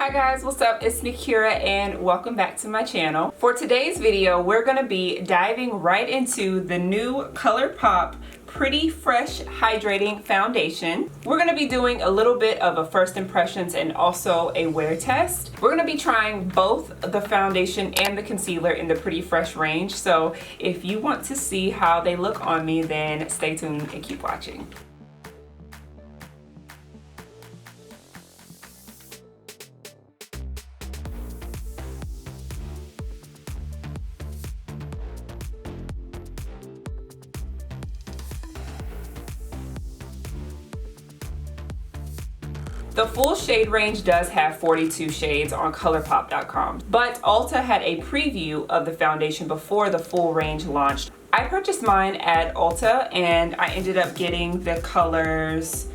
Hi guys, what's up? It's Nickira and welcome back to my channel. For today's video, we're going to be diving right into the new ColourPop Pretty Fresh Hydrating Foundation. We're going to be doing a little bit of a first impressions and also a wear test. We're going to be trying both the foundation and the concealer in the Pretty Fresh range. So if you want to see how they look on me, then stay tuned and keep watching. The full shade range does have 42 shades on ColourPop.com, but Ulta had a preview of the foundation before the full range launched. I purchased mine at Ulta and I ended up getting the colors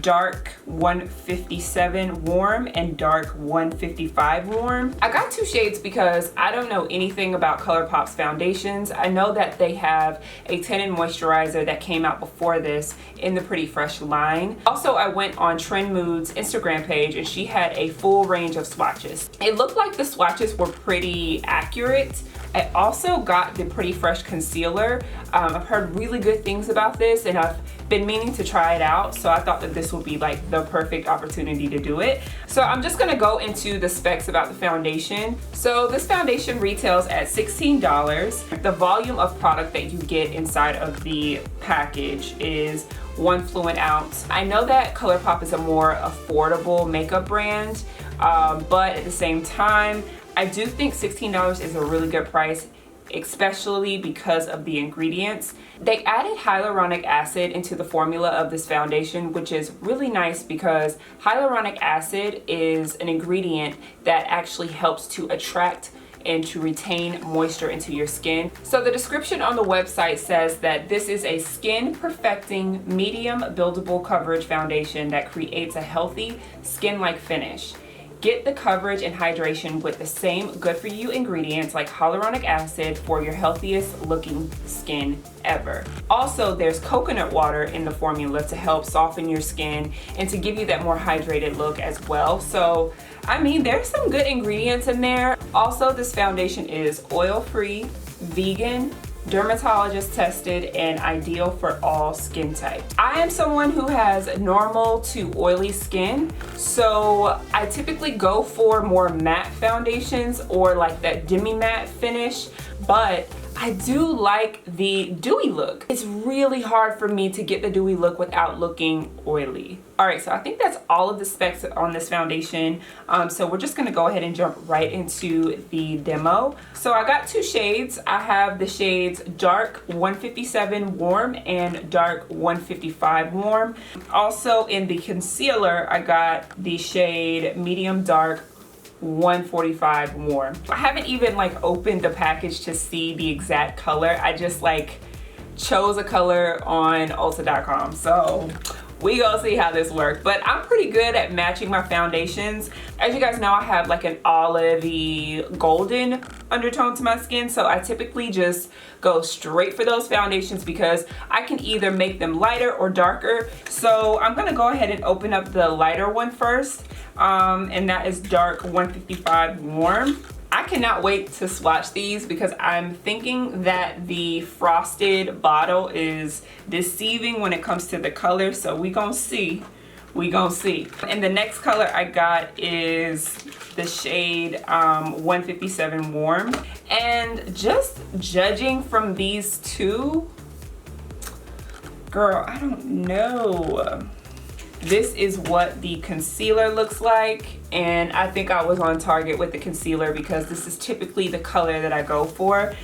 Dark 157 Warm and Dark 155 Warm. I got two shades because I don't know anything about ColourPop's foundations. I know that they have a tinted moisturizer that came out before this in the Pretty Fresh line. Also, I went on Trend Mood's Instagram page and she had a full range of swatches. It looked like the swatches were pretty accurate. I also got the Pretty Fresh concealer. I've heard really good things about this and I've been meaning to try it out, so I thought that this would be like the perfect opportunity to do it. So I'm just gonna go into the specs about the foundation. So this foundation retails at $16. The volume of product that you get inside of the package is 1 fluid ounce. I know that ColourPop is a more affordable makeup brand, but at the same time, I do think $16 is a really good price, especially because of the ingredients. They added hyaluronic acid into the formula of this foundation, which is really nice because hyaluronic acid is an ingredient that actually helps to attract and to retain moisture into your skin. So the description on the website says that this is a skin perfecting medium buildable coverage foundation that creates a healthy skin-like finish. Get the coverage and hydration with the same good for you ingredients like hyaluronic acid for your healthiest looking skin ever. Also, there's coconut water in the formula to help soften your skin and to give you that more hydrated look as well. So, I mean, there's some good ingredients in there. Also, this foundation is oil-free, vegan, dermatologist tested, and ideal for all skin types. I am someone who has normal to oily skin, so I typically go for more matte foundations or like that demi-matte finish, but I do like the dewy look. It's really hard for me to get the dewy look without looking oily. All right, so I think that's all of the specs on this foundation. So we're just gonna go ahead and jump right into the demo. So I got two shades. I have the shades Dark 157 Warm and Dark 155 Warm. Also in the concealer, I got the shade Medium Dark 145 Warm. I haven't even like opened the package to see the exact color. I just like chose a color on Ulta.com. So we gonna see how this works, but I'm pretty good at matching my foundations. As you guys know, I have like an olivey golden undertone to my skin, so I typically just go straight for those foundations because I can either make them lighter or darker. So I'm gonna go ahead and open up the lighter one first, and that is Dark 155 Warm. I cannot wait to swatch these because I'm thinking that the frosted bottle is deceiving when it comes to the color, so we gonna see. And the next color I got is the shade 157 Warm. And just judging from these two, girl, I don't know. This is what the concealer looks like, and I think I was on target with the concealer because this is typically the color that I go for.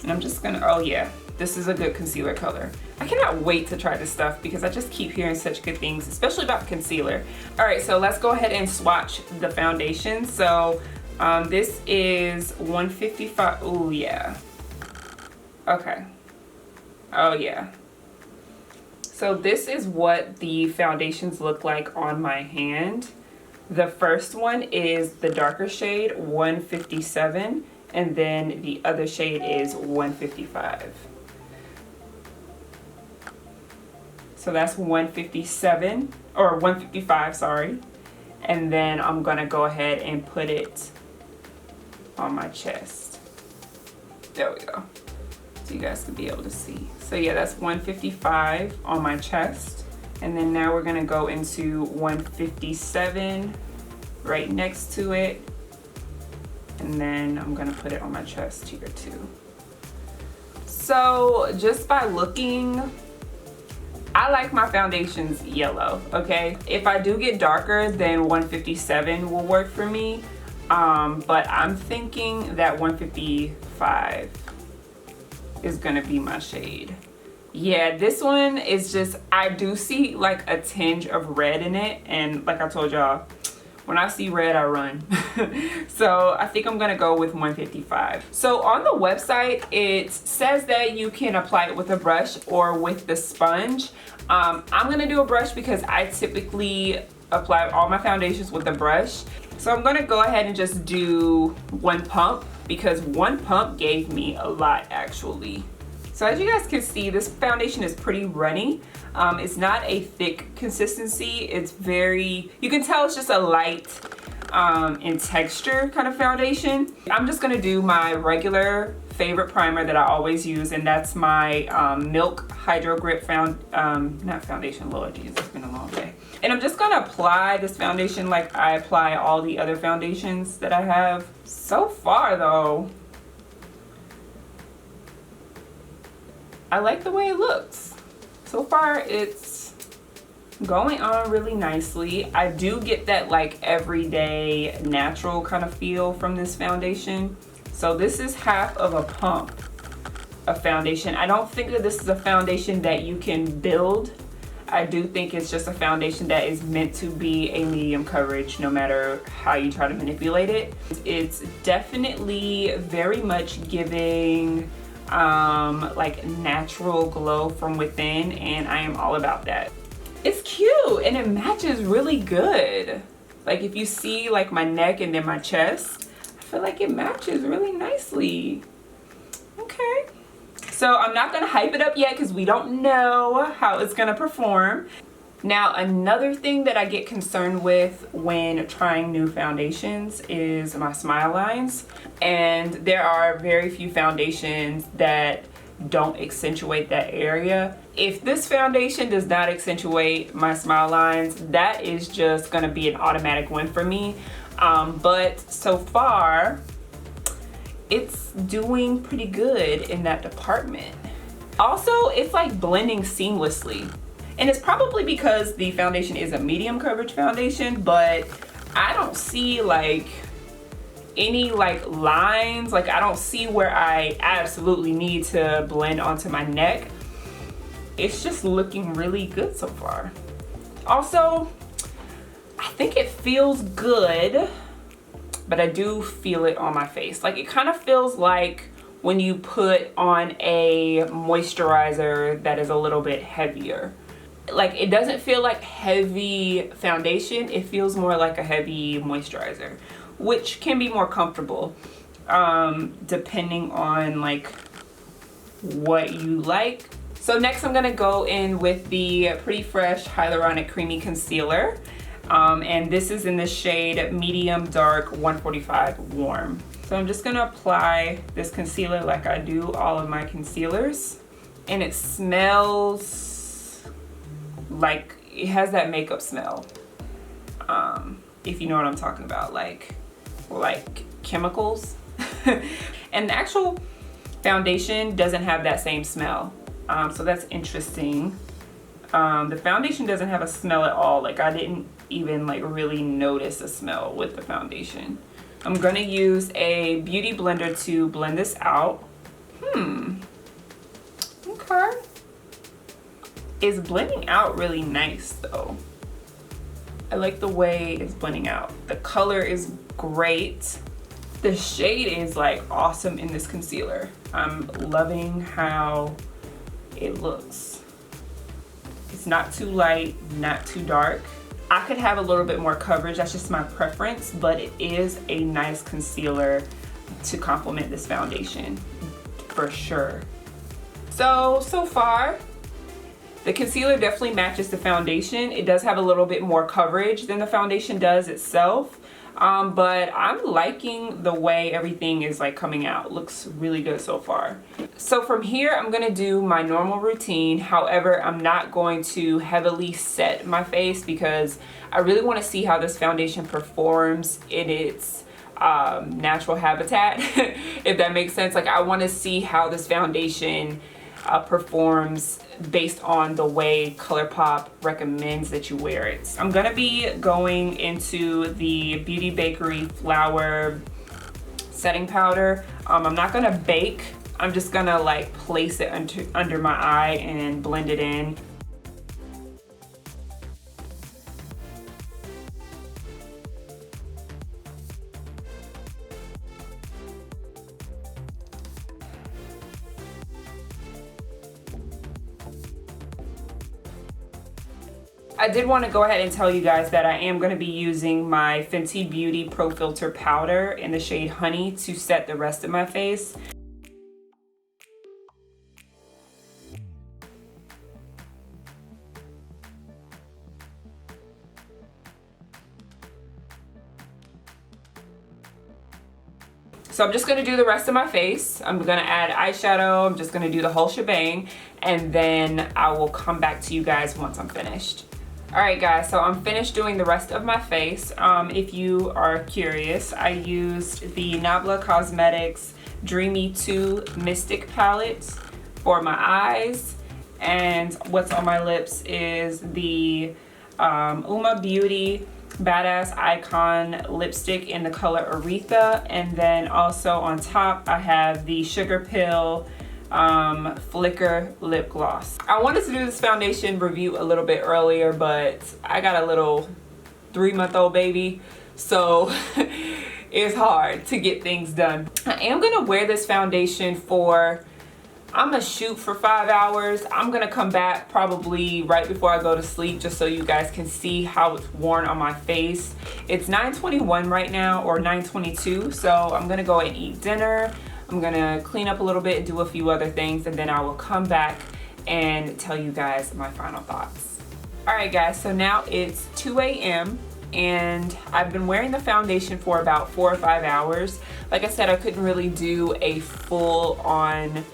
And I'm just gonna, oh yeah, this is a good concealer color. I cannot wait to try this stuff because I just keep hearing such good things, especially about the concealer. All right, so let's go ahead and swatch the foundation. So this is 155, oh yeah. Okay, oh yeah. So this is what the foundations look like on my hand. The first one is the darker shade 157, and then the other shade is 155. So that's 157, or 155, sorry. and then I'm gonna go ahead and put it on my chest. There we go. So you guys can be able to see. So yeah, that's 155 on my chest. And then now we're gonna go into 157 right next to it. And then I'm gonna put it on my chest here too. So just by looking, I like my foundations yellow, okay? If I do get darker, then 157 will work for me. But I'm thinking that 155 is gonna be my shade. Yeah, this one is just, I do see like a tinge of red in it, and like I told y'all, when I see red I run. So I think I'm gonna go with 155. So on the website it says that you can apply it with a brush or with the sponge. I'm gonna do a brush because I typically apply all my foundations with a brush. So I'm gonna go ahead and just do one pump, because one pump gave me a lot actually. So as you guys can see, this foundation is pretty runny. It's not a thick consistency. It's very, you can tell it's just a light in texture kind of foundation. I'm just gonna do my regular favorite primer that I always use, and that's my Milk Hydro Grip not foundation, Lord Jesus, it's been a long day. And I'm just gonna apply this foundation like I apply all the other foundations that I have. So far though, I like the way it looks. So far it's going on really nicely. I do get that like everyday natural kind of feel from this foundation. So this is half of a pump of foundation. I don't think that this is a foundation that you can build. I do think it's just a foundation that is meant to be a medium coverage no matter how you try to manipulate it. It's definitely very much giving like natural glow from within, and I am all about that. It's cute and it matches really good. Like if you see like my neck and then my chest, I feel like it matches really nicely. Okay. So I'm not gonna hype it up yet because we don't know how it's gonna perform. Now, another thing that I get concerned with when trying new foundations is my smile lines. And there are very few foundations that don't accentuate that area. If this foundation does not accentuate my smile lines, that is just gonna be an automatic win for me. But so far, it's doing pretty good in that department. Also, it's like blending seamlessly. And it's probably because the foundation is a medium coverage foundation, but I don't see like any like lines. Like I don't see where I absolutely need to blend onto my neck. It's just looking really good so far. Also, I think it feels good, but I do feel it on my face. Like it kind of feels like when you put on a moisturizer that is a little bit heavier. Like it doesn't feel like heavy foundation, it feels more like a heavy moisturizer, which can be more comfortable depending on like what you like. So next I'm gonna go in with the Pretty Fresh Hyaluronic Creamy Concealer. And this is in the shade Medium Dark 145 Warm. So I'm just gonna apply this concealer like I do all of my concealers. And it smells like, it has that makeup smell. If you know what I'm talking about, like chemicals. And the actual foundation doesn't have that same smell. So that's interesting. The foundation doesn't have a smell at all. Like I didn't even like really notice a smell with the foundation. I'm gonna use a beauty blender to blend this out. Okay. It's blending out really nice though. I like the way it's blending out. The color is great. The shade is like awesome in this concealer. I'm loving how it looks. It's not too light, not too dark. I could have a little bit more coverage, that's just my preference, but it is a nice concealer to complement this foundation for sure. So far, The concealer definitely matches the foundation. It does have a little bit more coverage than the foundation does itself. But I'm liking the way everything is like coming out. Looks really good so far. So from here, I'm gonna do my normal routine. However, I'm not going to heavily set my face because I really want to see how this foundation performs in its natural habitat, if that makes sense. Like, I want to see how this foundation performs based on the way ColourPop recommends that you wear it. I'm gonna be going into the Beauty Bakery Flour setting powder. I'm not gonna bake. I'm just gonna like place it under my eye and blend it in. I did want to go ahead and tell you guys that I am going to be using my Fenty Beauty Pro Filter powder in the shade Honey to set the rest of my face. So I'm just going to do the rest of my face. I'm going to add eyeshadow. I'm just going to do the whole shebang, and then I will come back to you guys once I'm finished. Alright guys, so I'm finished doing the rest of my face. If you are curious, I used the Nabla Cosmetics Dreamy 2 Mystic palette for my eyes, and what's on my lips is the Uma Beauty Badass Icon lipstick in the color Aretha, and then also on top I have the Sugar Pill Flicker lip gloss. I wanted to do this foundation review a little bit earlier, but I got a little 3-month-old baby, so it's hard to get things done. I am gonna wear this foundation for, I'm gonna shoot for 5 hours. I'm gonna come back probably right before I go to sleep just so you guys can see how it's worn on my face. It's 9:21 right now, or 9:22, so I'm gonna go and eat dinner. I'm gonna clean up a little bit and do a few other things, and then I will come back and tell you guys my final thoughts. Alright guys, so now it's 2 a.m. and I've been wearing the foundation for about 4 or 5 hours. Like I said, I couldn't really do a full-on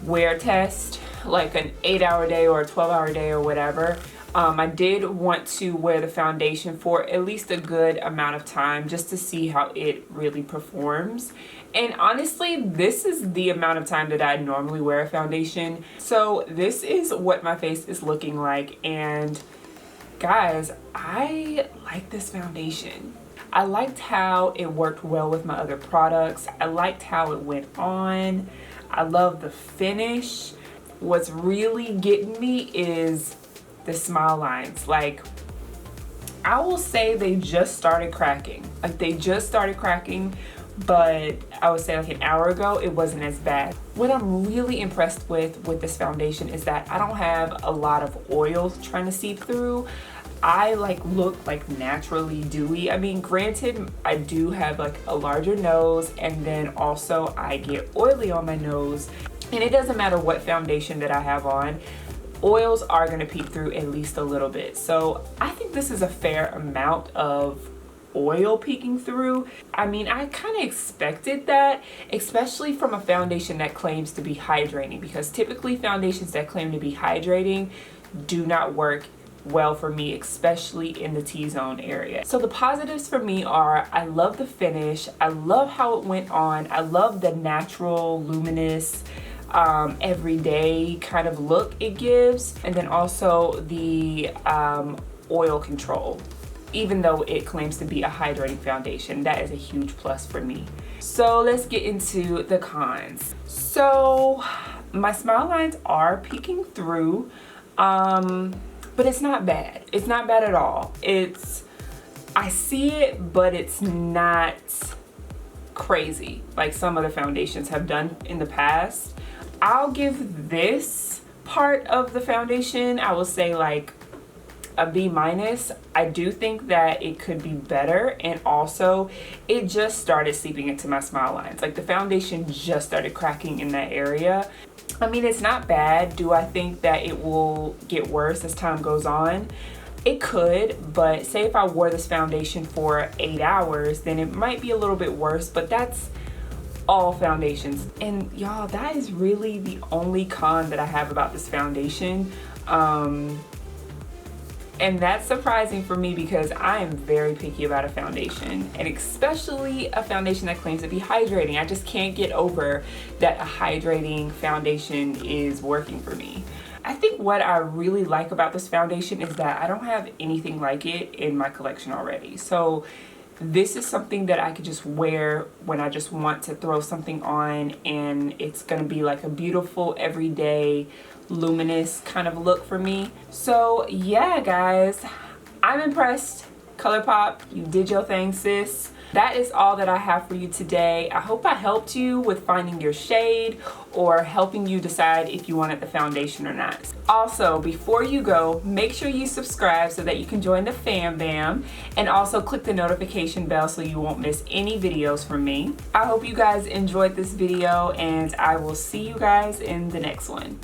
wear test, like an 8-hour day or a 12-hour day or whatever. I did want to wear the foundation for at least a good amount of time just to see how it really performs. And honestly, this is the amount of time that I normally wear a foundation. So this is what my face is looking like, and guys, I like this foundation. I liked how it worked well with my other products. I liked how it went on. I love the finish. What's really getting me is the smile lines. Like, I will say they just started cracking. Like, they just started cracking, but I would say like an hour ago it wasn't as bad. What I'm really impressed with this foundation is that I don't have a lot of oils trying to seep through. I like look like naturally dewy. I mean, granted, I do have like a larger nose, and then also I get oily on my nose, and it doesn't matter what foundation that I have on, oils are going to peek through at least a little bit. So I think this is a fair amount of oil peeking through. I mean, I kind of expected that, especially from a foundation that claims to be hydrating, because typically foundations that claim to be hydrating do not work well for me, especially in the T-zone area. So the positives for me are, I love the finish, I love how it went on, I love the natural luminous everyday kind of look it gives, and then also the oil control. Even though it claims to be a hydrating foundation, that is a huge plus for me. So let's get into the cons. So my smile lines are peeking through, but it's not bad. It's not bad at all. I see it, but it's not crazy like some other foundations have done in the past. I'll give this part of the foundation, I will say like a B-. I do think that it could be better, and also it just started seeping into my smile lines. Like the foundation just started cracking in that area. I mean, it's not bad. Do I think that it will get worse as time goes on? It could, but say if I wore this foundation for 8 hours, then it might be a little bit worse, but that's all foundations. And y'all, that is really the only con that I have about this foundation. And that's surprising for me because I am very picky about a foundation, and especially a foundation that claims to be hydrating. I just can't get over that a hydrating foundation is working for me. I think what I really like about this foundation is that I don't have anything like it in my collection already. So this is something that I could just wear when I just want to throw something on, and it's gonna be like a beautiful everyday luminous kind of look for me. So yeah, guys, I'm impressed. ColourPop, you did your thing, sis. That is all that I have for you today. I hope I helped you with finding your shade or helping you decide if you wanted the foundation or not. Also, before you go, make sure you subscribe so that you can join the fam bam, and also click the notification bell so you won't miss any videos from me. I hope you guys enjoyed this video, and I will see you guys in the next one.